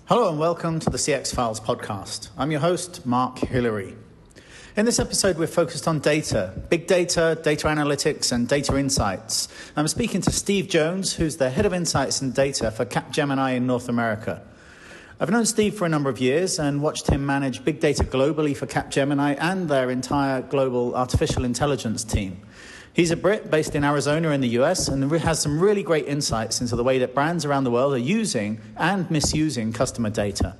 Hello and welcome to the CX Files podcast. I'm your host, Mark Hillary. In this episode, we're focused on data, big data, data analytics, and data insights. I'm speaking to Steve Jones, who's the head of insights and data for Capgemini in North America. I've known Steve for a number of years and watched him manage big data globally for Capgemini and their entire global artificial intelligence team. He's a Brit based in Arizona in the US and has some really great insights into the way that brands around the world are using and misusing customer data.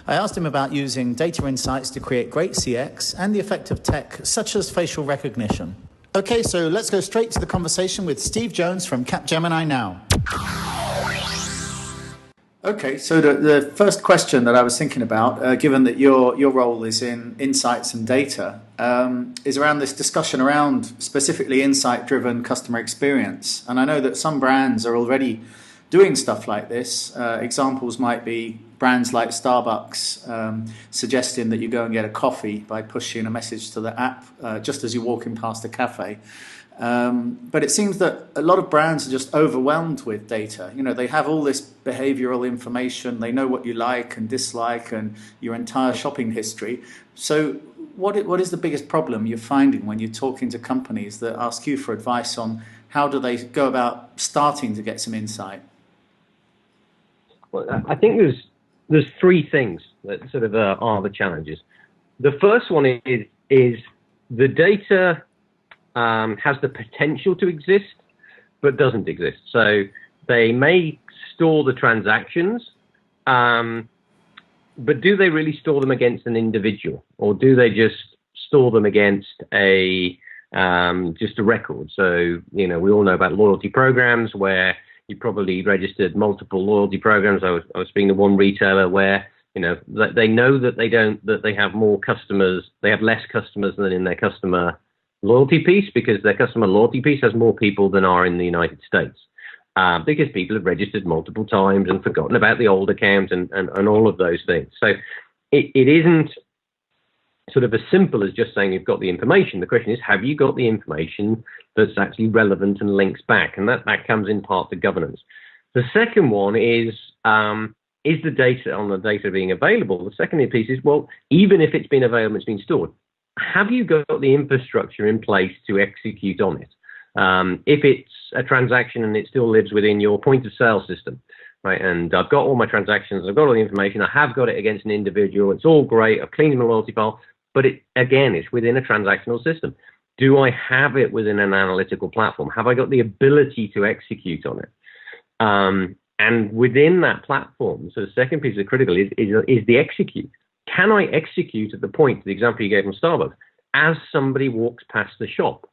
I asked him about using data insights to create great CX and the effect of tech such as facial recognition. Okay, so let's go straight to the conversation with Steve Jones from Capgemini now. Okay, so the first question that I was thinking about, given that your role is in insights and data, is around this discussion around specifically insight-driven customer experience. And I know that some brands are already doing stuff like this. Examples might be brands like Starbucks suggesting that you go and get a coffee by pushing a message to the app just as you're walking past a cafe. But it seems that a lot of brands are just overwhelmed with data. You know, they have all this behavioral information. They know what you like and dislike and your entire shopping history. So what is the biggest problem you're finding when you're talking to companies that ask you for advice on how do they go about starting to get some insight? Well, I think there's three things that sort of are the challenges. The first one is the data has the potential to exist, but doesn't exist. So they may store the transactions, but do they really store them against an individual, or do they just store them against just a record? So, you know, we all know about loyalty programs where you probably registered multiple loyalty programs. I was speaking to one retailer where, you know, they know that they have more customers, they have less customers than in their customer loyalty piece, because their customer loyalty piece has more people than are in the United States, because people have registered multiple times and forgotten about the old account and all of those things. So it isn't sort of as simple as just saying you've got the information. The question is, have you got the information that's actually relevant and links back? And that comes in part to governance. The second one is the data on the data being available? The second piece is, well, even if it's been available, it's been stored, have you got the infrastructure in place to execute on it? If it's a transaction and it still lives within your point of sale system, right? And I've got all my transactions, I've got all the information, I have got it against an individual, it's all great, I've cleaned my loyalty file, but it's within a transactional system. Do I have it within an analytical platform? Have I got the ability to execute on it? And within that platform, so the second piece of critical is the execute. Can I execute at the point, the example you gave from Starbucks, as somebody walks past the shop?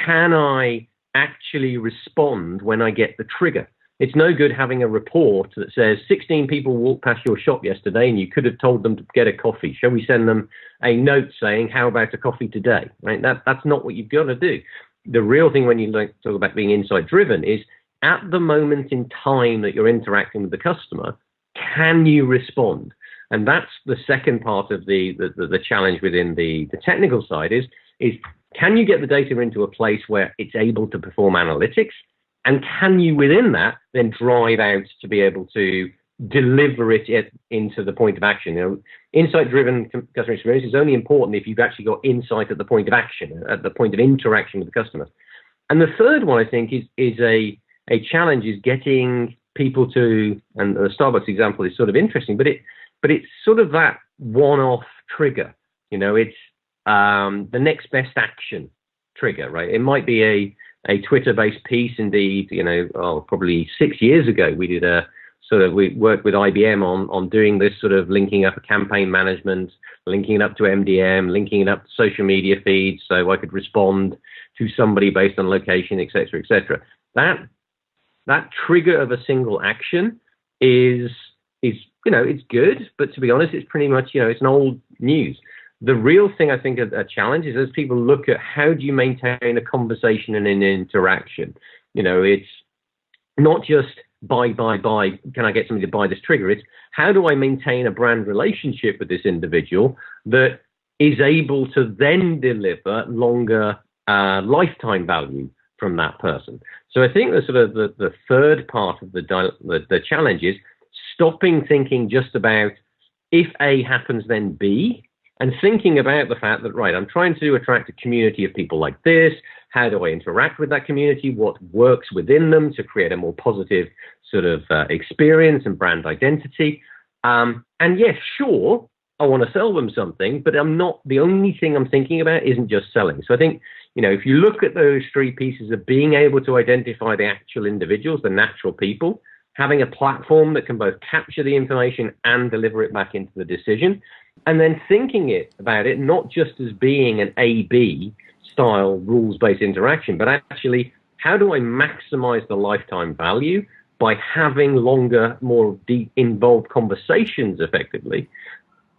Can I actually respond when I get the trigger? It's no good having a report that says 16 people walked past your shop yesterday and you could have told them to get a coffee. Shall we send them a note saying, how about a coffee today? Right? That's not what you've got to do. The real thing when you talk about being insight driven is at the moment in time that you're interacting with the customer, can you respond? And that's the second part of the challenge within the technical side is can you get the data into a place where it's able to perform analytics? And can you, within that, then drive out to be able to deliver it into the point of action? You know, insight-driven customer experience is only important if you've actually got insight at the point of action, at the point of interaction with the customer. And the third one, I think, is a challenge is getting people to, and the Starbucks example is sort of interesting, but it's sort of that one-off trigger. You know, it's the next best action trigger, right? It might be a Twitter-based piece. Indeed, you know, probably 6 years ago, we worked with IBM on doing this sort of linking up a campaign management, linking it up to MDM, linking it up to social media feeds, so I could respond to somebody based on location, et cetera, et cetera. That trigger of a single action is you know, it's good, but to be honest, it's pretty much, you know, it's an old news. The real thing I think a challenge is as people look at how do you maintain a conversation and an interaction. You know, it's not just buy, can I get somebody to buy this trigger? It's how do I maintain a brand relationship with this individual that is able to then deliver longer lifetime value from that person. So I think the third part of the challenge is stopping thinking just about if A happens, then B, and thinking about the fact that, right, I'm trying to attract a community of people like this. How do I interact with that community? What works within them to create a more positive sort of experience and brand identity? And yes, sure, I want to sell them something, but I'm not, the only thing I'm thinking about isn't just selling. So I think, you know, if you look at those three pieces of being able to identify the actual individuals, the natural people, having a platform that can both capture the information and deliver it back into the decision, and then thinking about it not just as being an A-B style rules-based interaction, but actually, how do I maximize the lifetime value by having longer, more deep, involved conversations effectively,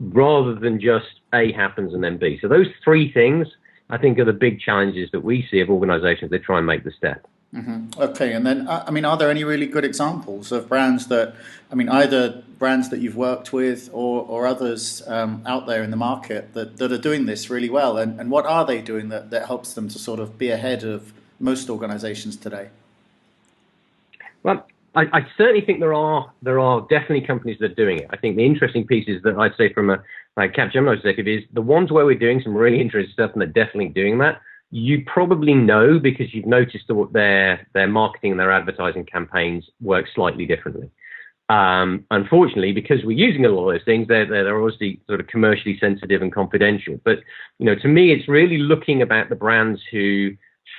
rather than just A happens and then B. So those three things, I think, are the big challenges that we see of organizations that try and make the step. Mm-hmm. Okay, and then, I mean, are there any really good examples of brands that, I mean, either brands that you've worked with or others out there in the market that are doing this really well? And what are they doing that helps them to sort of be ahead of most organizations today? Well, I certainly think there are definitely companies that are doing it. I think the interesting piece is that I'd say from a Capgemini perspective is the ones where we're doing some really interesting stuff and they're definitely doing that. You probably know because you've noticed that their marketing and their advertising campaigns work slightly differently. Unfortunately, because we're using a lot of those things, they're obviously sort of commercially sensitive and confidential. But, you know, to me, it's really looking about the brands who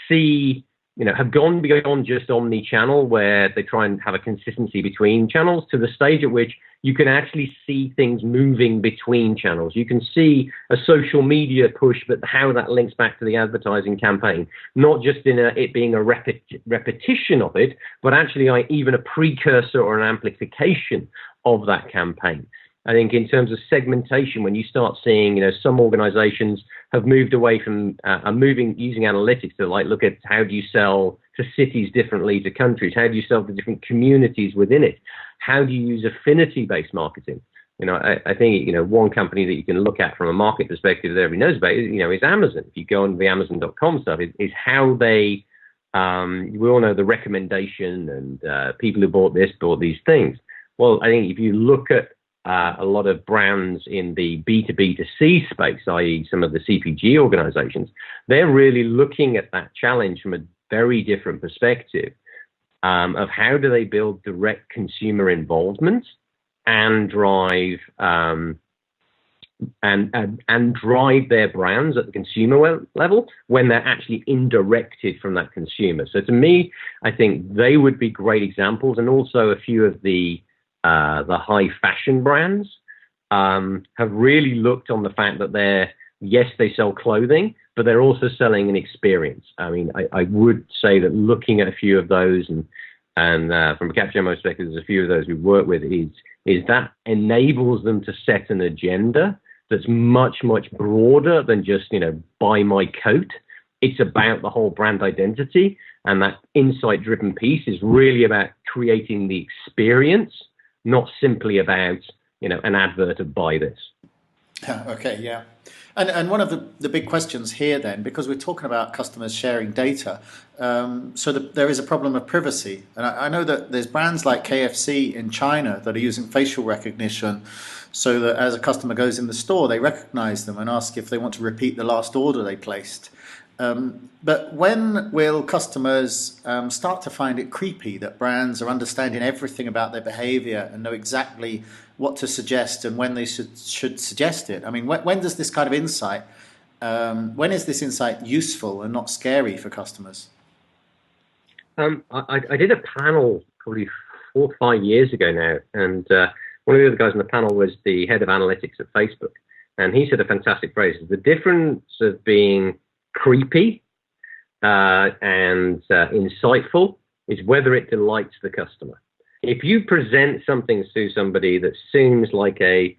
see, you know, have gone beyond just omni-channel, where they try and have a consistency between channels, to the stage at which you can actually see things moving between channels. You can see a social media push, but how that links back to the advertising campaign, not just in it being a repetition of it, but actually even a precursor or an amplification of that campaign. I think in terms of segmentation, when you start seeing, you know, some organizations have moved away from using analytics to like look at how do you sell to cities differently to countries, how do you sell to different communities within it, how do you use affinity-based marketing? You know, I think, you know, one company that you can look at from a market perspective that everybody knows about, you know, is Amazon. If you go on the Amazon.com stuff, is how they, we all know the recommendation and people who bought these things. Well, I think if you look at a lot of brands in the B2B2C space, i.e. some of the CPG organizations, they're really looking at that challenge from a very different perspective of how do they build direct consumer involvement and drive and drive their brands at the consumer level when they're actually indirected from that consumer. So to me, I think they would be great examples, and also a few of the high fashion brands have really looked on the fact that they sell clothing, but they're also selling an experience. I mean, I would say that looking at a few of those and from a Capgemini perspective, there's a few of those we work with is that enables them to set an agenda that's much, much broader than just, you know, buy my coat. It's about the whole brand identity, and that insight-driven piece is really about creating the experience, not simply about, you know, an advert of buy this. Okay, yeah. And one of the big questions here then, because we're talking about customers sharing data, there is a problem of privacy. And I know that there's brands like KFC in China that are using facial recognition so that as a customer goes in the store, they recognize them and ask if they want to repeat the last order they placed. But when will customers start to find it creepy that brands are understanding everything about their behavior and know exactly what to suggest and when they should suggest it? I mean, when does this kind of insight, when is this insight useful and not scary for customers? I did a panel probably 4 or 5 years ago now, and one of the other guys on the panel was the head of analytics at Facebook, and he said a fantastic phrase: the difference of being creepy and insightful is whether it delights the customer. If you present something to somebody that seems like a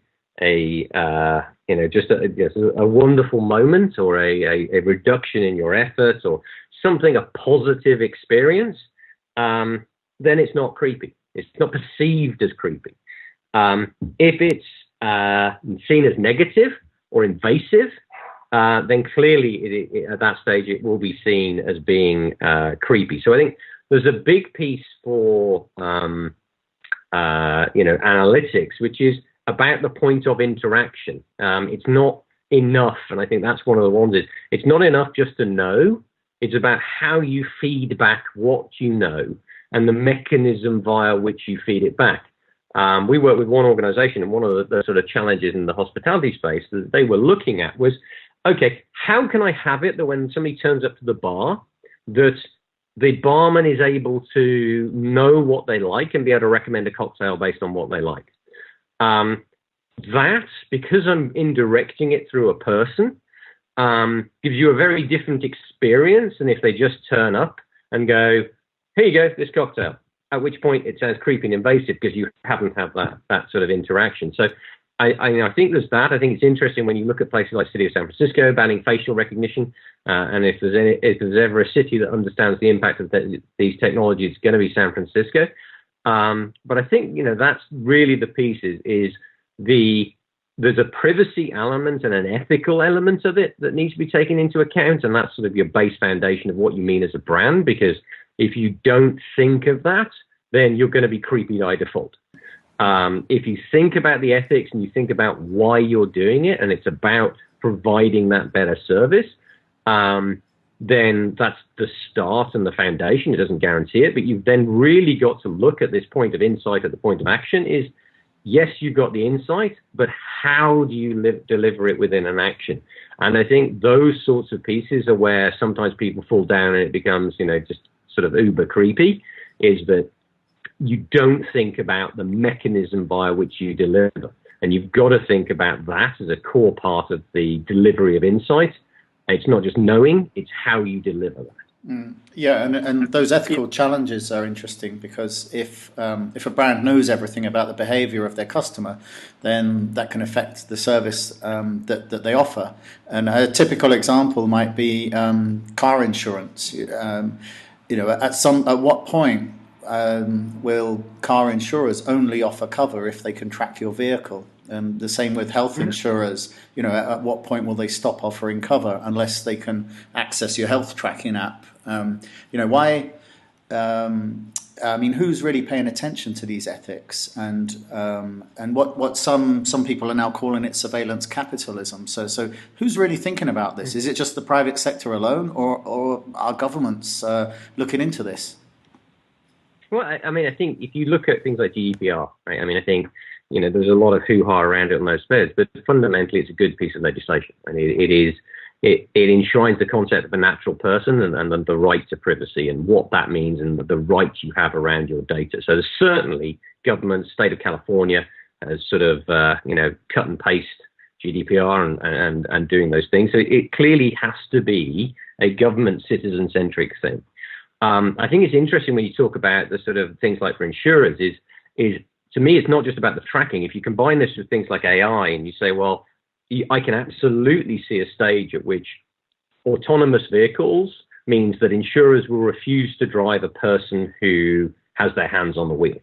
wonderful moment, or a reduction in your efforts, or something, a positive experience, then it's not creepy. It's not perceived as creepy. If it's seen as negative or invasive, then clearly at that stage it will be seen as being creepy. So I think there's a big piece for analytics, which is about the point of interaction. It's not enough, and I think that's one of the ones, is it's not enough just to know. It's about how you feed back what you know and the mechanism via which you feed it back. We work with one organization, and one of the sort of challenges in the hospitality space that they were looking at was, okay, how can I have it that when somebody turns up to the bar, that the barman is able to know what they like and be able to recommend a cocktail based on what they like? That, because I'm indirecting it through a person, gives you a very different experience than if they just turn up and go, here you go, this cocktail. At which point it sounds creepy and invasive because you haven't had that sort of interaction. So I think there's that. I think it's interesting when you look at places like City of San Francisco banning facial recognition, and if there's ever a city that understands the impact of these technologies, it's going to be San Francisco. But I think that's really the piece is there's a privacy element and an ethical element of it that needs to be taken into account, and that's sort of your base foundation of what you mean as a brand. Because if you don't think of that, then you're going to be creepy by default. If you think about the ethics and you think about why you're doing it, and it's about providing that better service, then that's the start and the foundation. It doesn't guarantee it, but you've then really got to look at this point of insight at the point of action is, yes, you've got the insight, but how do you deliver it within an action? And I think those sorts of pieces are where sometimes people fall down and it becomes, just sort of uber creepy, is that you don't think about the mechanism by which you deliver. And you've got to think about that as a core part of the delivery of insight. It's not just knowing, it's how you deliver that. Yeah, and those ethical challenges are interesting because if a brand knows everything about the behavior of their customer, then that can affect the service that they offer. And a typical example might be car insurance. At what point will car insurers only offer cover if they can track your vehicle? The same with health insurers. At what point will they stop offering cover unless they can access your health tracking app? Why? Who's really paying attention to these ethics? And what some people are now calling it surveillance capitalism. So who's really thinking about this? Is it just the private sector alone, or are governments looking into this? Well, I think if you look at things like GDPR, right? I think there's a lot of hoo-ha around it on those spheres, but fundamentally it's a good piece of legislation. And it enshrines the concept of a natural person and the right to privacy and what that means and the rights you have around your data. So there's certainly government, state of California has sort of, cut and paste GDPR and doing those things. So it clearly has to be a government citizen-centric thing. I think it's interesting when you talk about the sort of things like for insurers is to me, it's not just about the tracking. If you combine this with things like AI and you say, well, I can absolutely see a stage at which autonomous vehicles means that insurers will refuse to drive a person who has their hands on the wheel.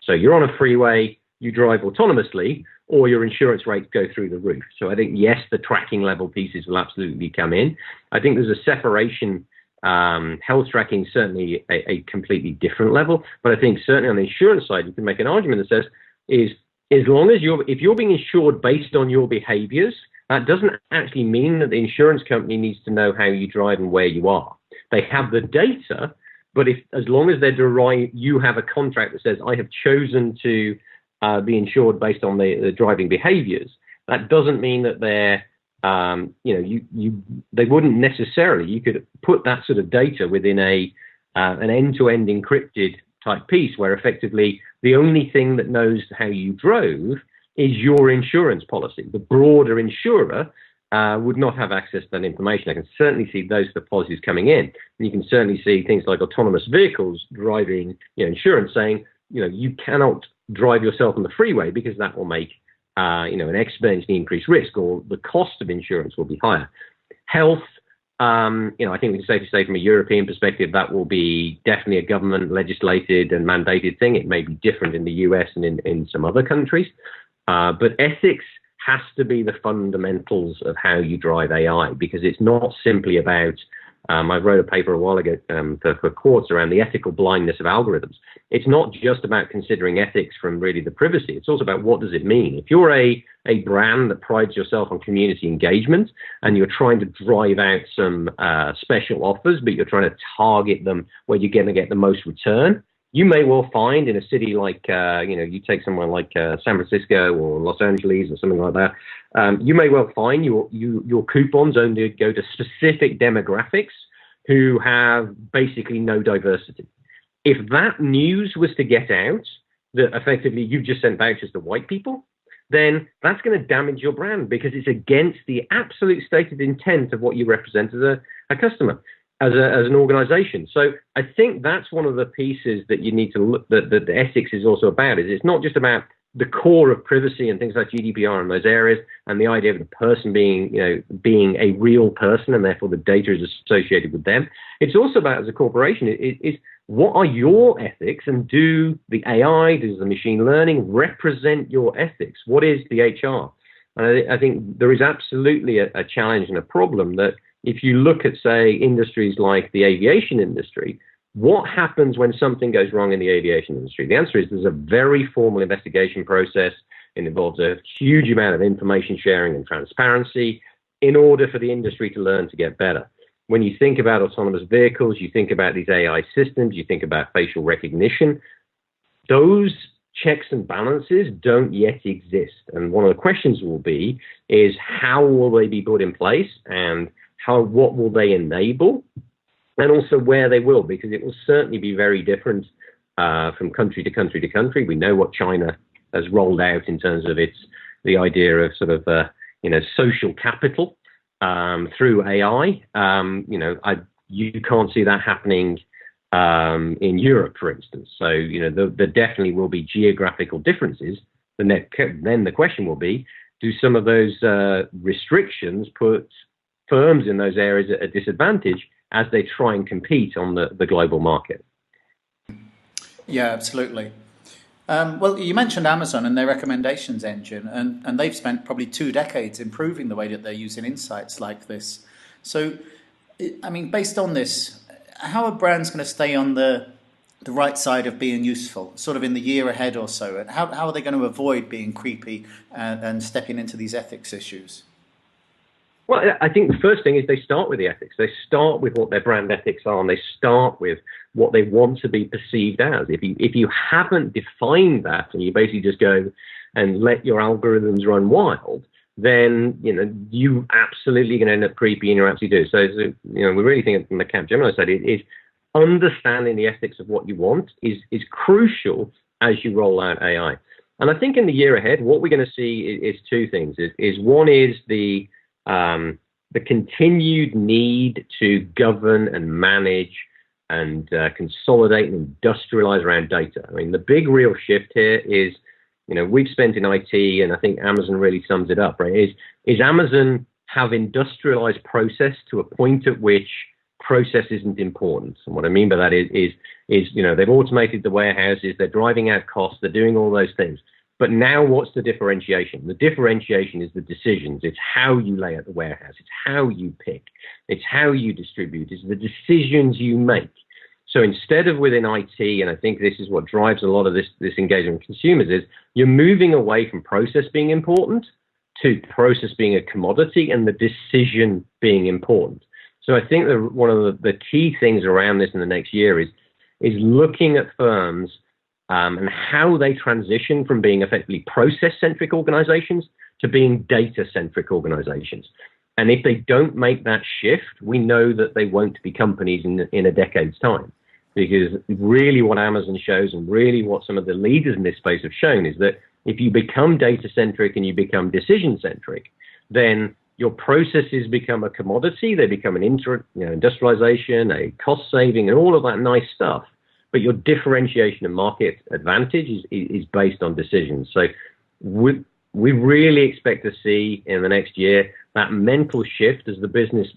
So you're on a freeway, you drive autonomously, or your insurance rates go through the roof. So I think, yes, the tracking level pieces will absolutely come in. I think there's a separation. Health tracking is certainly a completely different level, but I think certainly on the insurance side, you can make an argument that says as long as if you're being insured based on your behaviors, that doesn't actually mean that the insurance company needs to know how you drive and where you are. They have the data, but as long as you have a contract that says I have chosen to be insured based on the driving behaviors, that doesn't mean that they're they wouldn't necessarily. You could put that sort of data within an end-to-end encrypted type piece where effectively the only thing that knows how you drove is your insurance policy. The broader insurer would not have access to that information. I can certainly see those policies coming in. And you can certainly see things like autonomous vehicles driving insurance saying, you cannot drive yourself on the freeway because that will make an exponentially increased risk, or the cost of insurance will be higher. Health, I think we can safely say from a European perspective, that will be definitely a government legislated and mandated thing. It may be different in the US and in some other countries, but ethics has to be the fundamentals of how you drive AI, because it's not simply about I wrote a paper a while ago for Quartz around the ethical blindness of algorithms. It's not just about considering ethics from really the privacy. It's also about what does it mean. If you're a brand that prides yourself on community engagement and you're trying to drive out some special offers, but you're trying to target them where you're going to get the most return, you may well find in a city like, you take somewhere like San Francisco or Los Angeles or something like that, you may well find your coupons only go to specific demographics who have basically no diversity. If that news was to get out, that effectively you've just sent vouchers to white people, then that's going to damage your brand because it's against the absolute stated intent of what you represent as a customer. As an organization. So I think that's one of the pieces that you need to look, that the ethics is also about, is it's not just about the core of privacy and things like GDPR in those areas and the idea of the person being a real person and therefore the data is associated with them. It's also about, as a corporation, is what are your ethics, and do the AI, does the machine learning represent your ethics? What is the HR? And I think there is absolutely a challenge and a problem that if you look at, say, industries like the aviation industry, what happens when something goes wrong in the aviation industry? The answer is there's a very formal investigation process. It involves a huge amount of information sharing and transparency in order for the industry to learn to get better. When you think about autonomous vehicles, you think about these AI systems, you think about facial recognition, those checks and balances don't yet exist. And one of the questions will be is how will they be put in place, and what will they enable, and also where they will, because it will certainly be very different from country to country to country. We know what China has rolled out in terms of the idea of sort of social capital through AI. You can't see that happening in Europe, for instance. So there definitely will be geographical differences. Then the question will be, do some of those restrictions put firms in those areas at a disadvantage as they try and compete on the global market? Yeah, absolutely. Well, you mentioned Amazon and their recommendations engine, and they've spent probably 2 decades improving the way that they're using insights like this. So, I mean, based on this, how are brands going to stay on the right side of being useful, sort of in the year ahead or so? And how are they going to avoid being creepy and stepping into these ethics issues? Well, I think the first thing is they start with the ethics. They start with what their brand ethics are, and they start with what they want to be perceived as. If you haven't defined that, and you basically just go and let your algorithms run wild, then you absolutely going to end up creepy, and you're absolutely do. So we really think from the Capgemini side, it is understanding the ethics of what you want is crucial as you roll out AI. And I think in the year ahead, what we're going to see is 2 things. Is one is the continued need to govern and manage and consolidate and industrialize around data. I mean, the big real shift here is, we've spent in IT, and I think Amazon really sums it up, right? Is Amazon have industrialized process to a point at which process isn't important. And what I mean by that is they've automated the warehouses, they're driving out costs, they're doing all those things. But now what's the differentiation? The differentiation is the decisions. It's how you lay out the warehouse. It's how you pick. It's how you distribute. It's the decisions you make. So instead of within IT, and I think this is what drives a lot of this engagement with consumers, is you're moving away from process being important to process being a commodity and the decision being important. So I think that one of the key things around this in the next year is looking at firms and how they transition from being effectively process-centric organizations to being data-centric organizations. And if they don't make that shift, we know that they won't be companies in a decade's time. Because really what Amazon shows, and really what some of the leaders in this space have shown, is that if you become data-centric and you become decision-centric, then your processes become a commodity. They become an industrialization, a cost saving, and all of that nice stuff. But your differentiation and market advantage is based on decisions. So we really expect to see in the next year that mental shift as the business,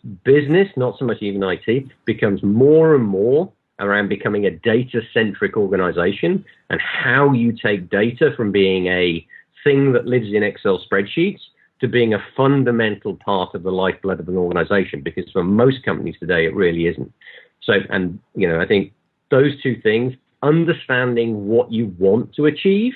not so much even IT, becomes more and more around becoming a data-centric organization, and how you take data from being a thing that lives in Excel spreadsheets to being a fundamental part of the lifeblood of an organization, because for most companies today, it really isn't. So, and, I think those two things, understanding what you want to achieve,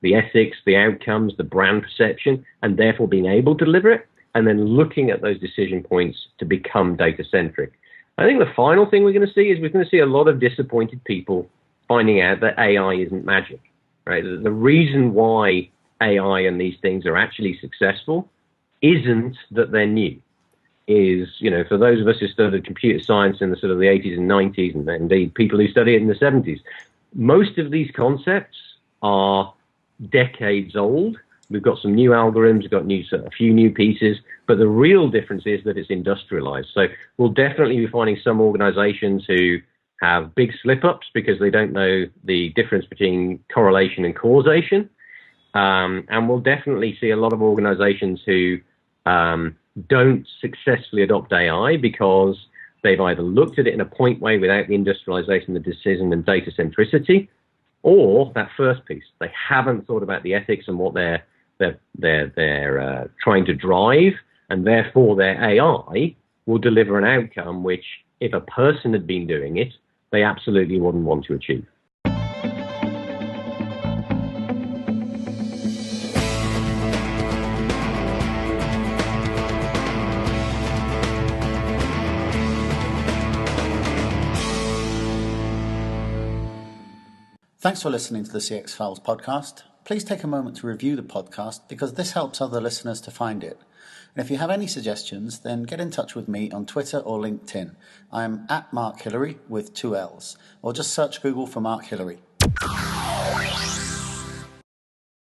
the ethics, the outcomes, the brand perception, and therefore being able to deliver it, and then looking at those decision points to become data-centric. I think the final thing we're going to see is we're going to see a lot of disappointed people finding out that AI isn't magic, right? The reason why AI and these things are actually successful isn't that they're new. Is, for those of us who studied computer science in the sort of the 80s and 90s, and indeed people who study it in the 70s, most of these concepts are decades old. We've got some new algorithms, we've got a few new pieces, but the real difference is that it's industrialized. So we'll definitely be finding some organizations who have big slip-ups because they don't know the difference between correlation and causation. And we'll definitely see a lot of organizations who don't successfully adopt AI because they've either looked at it in a point way without the industrialization, the decision and data centricity, or that first piece, they haven't thought about the ethics and what they're trying to drive, and therefore their AI will deliver an outcome which, if a person had been doing it, they absolutely wouldn't want to achieve. Thanks for listening to the CX Files podcast. Please take a moment to review the podcast because this helps other listeners to find it. And if you have any suggestions, then get in touch with me on Twitter or LinkedIn. I am @Mark Hillary with 2 L's, or just search Google for Mark Hillary.